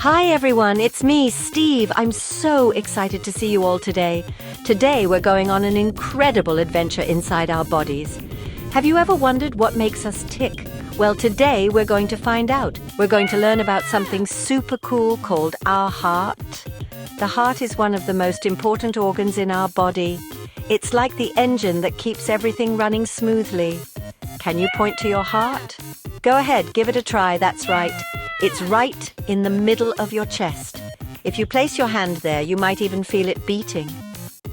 Hi everyone, it's me, Steve. I'm so excited to see you all today. Today we're going on an incredible adventure inside our bodies. Have you ever wondered what makes us tick? Well, today we're going to find out. We're going to learn about something super cool called our heart. The heart is one of the most important organs in our body. It's like the engine that keeps everything running smoothly. Can you point to your heart? Go ahead, give it a try, that's right. It's right in the middle of your chest. If you place your hand there, you might even feel it beating.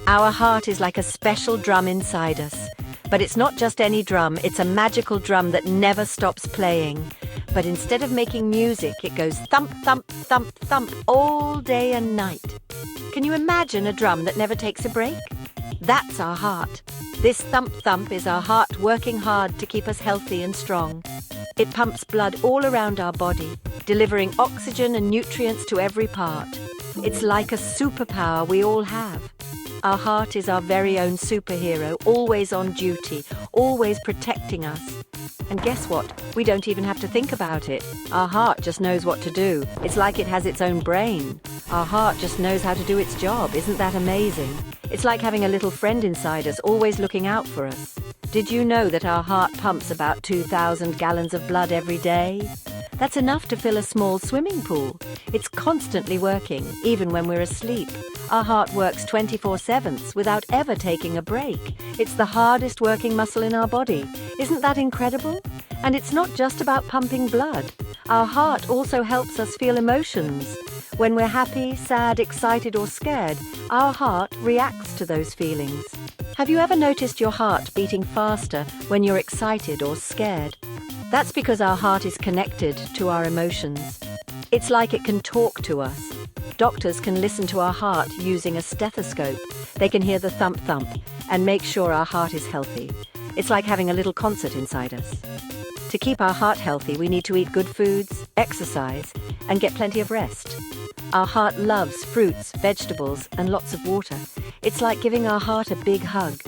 Our heart is like a special drum inside us. But it's not just any drum, it's a magical drum that never stops playing. But instead of making music, it goes thump, thump, thump, thump all day and night. Can you imagine a drum that never takes a break? That's our heart. This thump thump is our heart working hard to keep us healthy and strong. It pumps blood all around our body, delivering oxygen and nutrients to every part. It's like a superpower we all have. Our heart is our very own superhero, always on duty, always protecting us. And guess what? We don't even have to think about it. Our heart just knows what to do. It's like it has its own brain. Our heart just knows how to do its job. Isn't that amazing? It's like having a little friend inside us, always looking out for us. Did you know that our heart pumps about 2,000 gallons of blood every day? That's enough to fill a small swimming pool. It's constantly working, even when we're asleep. Our heart works 24/7 without ever taking a break. It's the hardest working muscle in our body. Isn't that incredible? And it's not just about pumping blood. Our heart also helps us feel emotions. When we're happy, sad, excited, or scared, our heart reacts to those feelings. Have you ever noticed your heart beating faster when you're excited or scared? That's because our heart is connected to our emotions. It's like it can talk to us. Doctors can listen to our heart using a stethoscope. They can hear the thump thump and make sure our heart is healthy. It's like having a little concert inside us. To keep our heart healthy, we need to eat good foods, exercise, and get plenty of rest. Our heart loves fruits, vegetables, and lots of water. It's like giving our heart a big hug.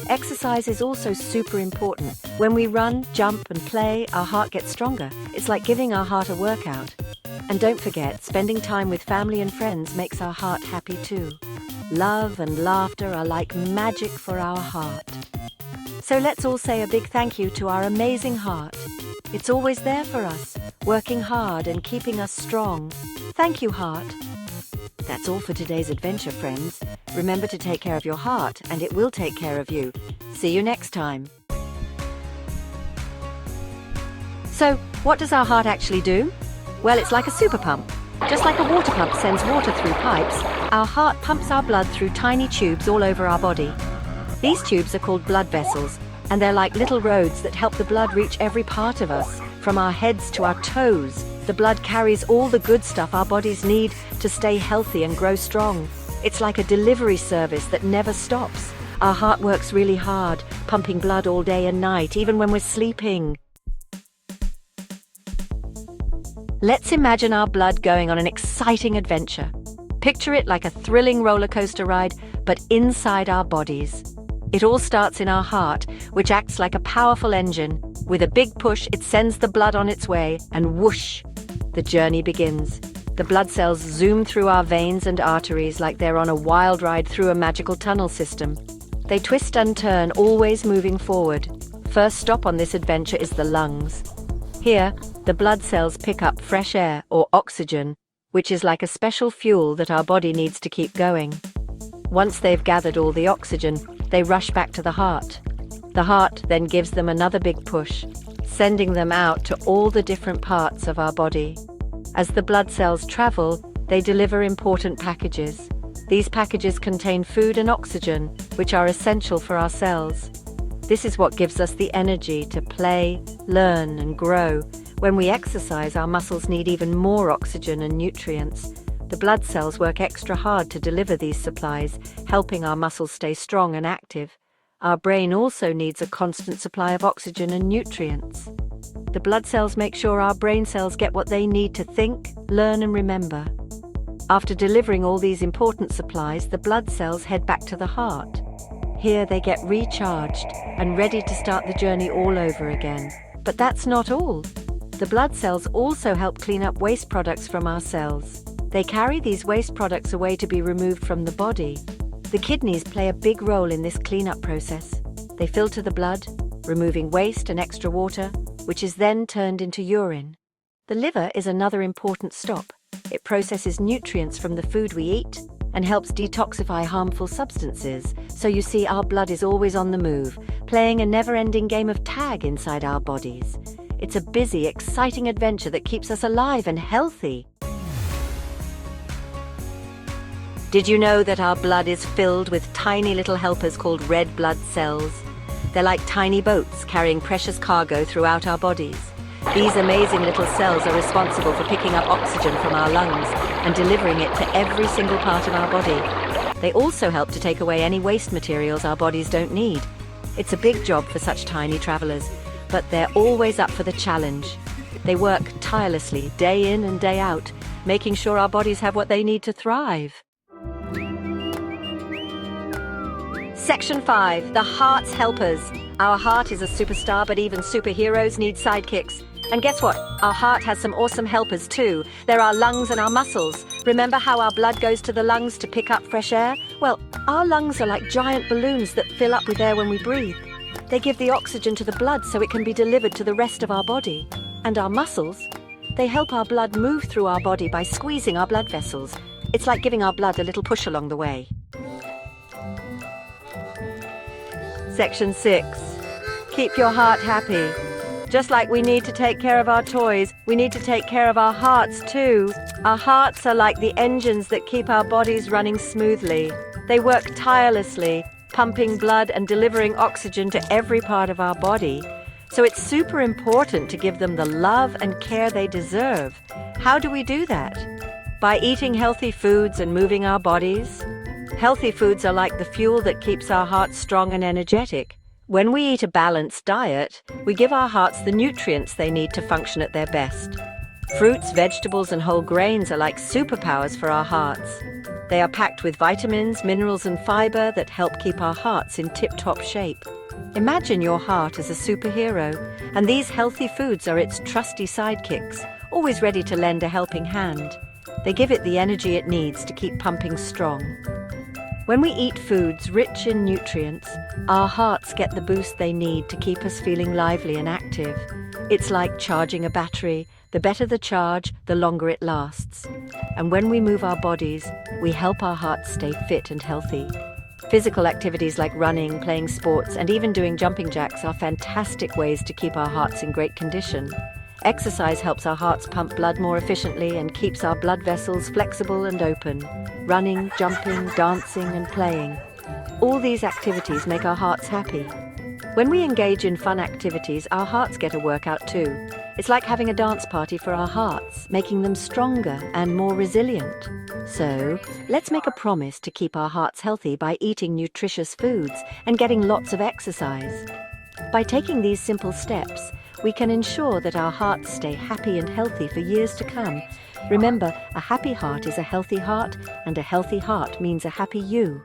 Exercise is also super important. When we run, jump, and play, our heart gets stronger. It's like giving our heart a workout. And don't forget, spending time with family and friends makes our heart happy too. Love and laughter are like magic for our heart. So let's all say a big thank you to our amazing heart. It's always there for us, working hard and keeping us strong. Thank you, heart. That's all for today's adventure, friends. Remember to take care of your heart, and it will take care of you. See you next time. So, what does our heart actually do? Well, it's like a super pump. Just like a water pump sends water through pipes, our heart pumps our blood through tiny tubes all over our body. These tubes are called blood vessels, and they're like little roads that help the blood reach every part of us, from our heads to our toes. The blood carries all the good stuff our bodies need to stay healthy and grow strong. It's like a delivery service that never stops. Our heart works really hard, pumping blood all day and night, even when we're sleeping. Let's imagine our blood going on an exciting adventure. Picture it like a thrilling roller coaster ride, but inside our bodies. It all starts in our heart, which acts like a powerful engine. With a big push, it sends the blood on its way, and whoosh, the journey begins. The blood cells zoom through our veins and arteries like they're on a wild ride through a magical tunnel system. They twist and turn, always moving forward. First stop on this adventure is the lungs. Here, the blood cells pick up fresh air, or oxygen, which is like a special fuel that our body needs to keep going. Once they've gathered all the oxygen, they rush back to the heart. The heart then gives them another big push, sending them out to all the different parts of our body. As the blood cells travel, they deliver important packages. These packages contain food and oxygen, which are essential for our cells. This is what gives us the energy to play, learn, and grow. When we exercise, our muscles need even more oxygen and nutrients. The blood cells work extra hard to deliver these supplies, helping our muscles stay strong and active. Our brain also needs a constant supply of oxygen and nutrients. The blood cells make sure our brain cells get what they need to think, learn, and remember. After delivering all these important supplies, the blood cells head back to the heart. Here they get recharged and ready to start the journey all over again. But that's not all. The blood cells also help clean up waste products from our cells. They carry these waste products away to be removed from the body. The kidneys play a big role in this cleanup process. They filter the blood, removing waste and extra water, which is then turned into urine. The liver is another important stop. It processes nutrients from the food we eat and helps detoxify harmful substances. So you see, our blood is always on the move, playing a never-ending game of tag inside our bodies. It's a busy, exciting adventure that keeps us alive and healthy. Did you know that our blood is filled with tiny little helpers called red blood cells? They're like tiny boats carrying precious cargo throughout our bodies. These amazing little cells are responsible for picking up oxygen from our lungs and delivering it to every single part of our body. They also help to take away any waste materials our bodies don't need. It's a big job for such tiny travelers, but they're always up for the challenge. They work tirelessly, day in and day out, making sure our bodies have what they need to thrive. Section 5. The heart's helpers. Our heart is a superstar, but even superheroes need sidekicks. And guess what? Our heart has some awesome helpers too. There are lungs and our muscles. Remember how our blood goes to the lungs to pick up fresh air? Well, our lungs are like giant balloons that fill up with air when we breathe. They give the oxygen to the blood so it can be delivered to the rest of our body. And our muscles? They help our blood move through our body by squeezing our blood vessels. It's like giving our blood a little push along the way. Section 6. Keep your heart happy. Just like we need to take care of our toys, we need to take care of our hearts too. Our hearts are like the engines that keep our bodies running smoothly. They work tirelessly, pumping blood and delivering oxygen to every part of our body. So it's super important to give them the love and care they deserve. How do we do that? By eating healthy foods and moving our bodies. Healthy foods are like the fuel that keeps our hearts strong and energetic. When we eat a balanced diet, we give our hearts the nutrients they need to function at their best. Fruits, vegetables, and whole grains are like superpowers for our hearts. They are packed with vitamins, minerals, and fiber that help keep our hearts in tip-top shape. Imagine your heart as a superhero, and these healthy foods are its trusty sidekicks, always ready to lend a helping hand. They give it the energy it needs to keep pumping strong. When we eat foods rich in nutrients, our hearts get the boost they need to keep us feeling lively and active. It's like charging a battery. The better the charge, the longer it lasts. And when we move our bodies, we help our hearts stay fit and healthy. Physical activities like running, playing sports, and even doing jumping jacks are fantastic ways to keep our hearts in great condition. Exercise helps our hearts pump blood more efficiently and keeps our blood vessels flexible and open. Running, jumping, dancing, and playing. All these activities make our hearts happy. When we engage in fun activities, our hearts get a workout too. It's like having a dance party for our hearts, making them stronger and more resilient. So, let's make a promise to keep our hearts healthy by eating nutritious foods and getting lots of exercise. By taking these simple steps, we can ensure that our hearts stay happy and healthy for years to come. Remember, a happy heart is a healthy heart, and a healthy heart means a happy you.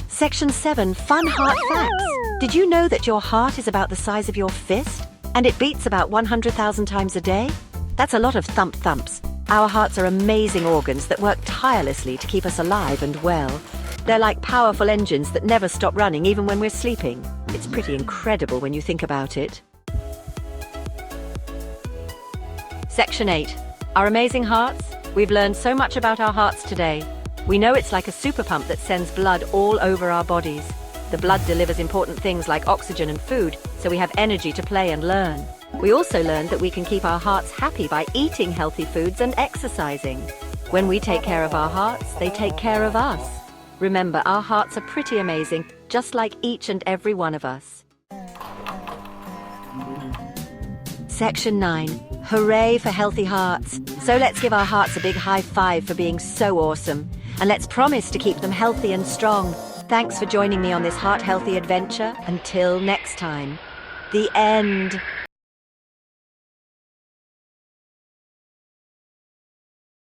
Section 7. Fun heart facts. Did you know that your heart is about the size of your fist, and it beats about 100,000 times a day? That's a lot of thumps. Our hearts are amazing organs that work tirelessly to keep us alive and well. They're like powerful engines that never stop running even when we're sleeping. It's pretty incredible when you think about it. Section 8. Our amazing hearts. We've learned so much about our hearts today. We know it's like a super pump that sends blood all over our bodies. The blood delivers important things like oxygen and food, so we have energy to play and learn. We also learned that we can keep our hearts happy by eating healthy foods and exercising. When we take care of our hearts, they take care of us. Remember, our hearts are pretty amazing, just like each and every one of us. Section 9. Hooray for healthy hearts. So let's give our hearts a big high five for being so awesome. And let's promise to keep them healthy and strong. Thanks for joining me on this heart-healthy adventure. Until next time. The end.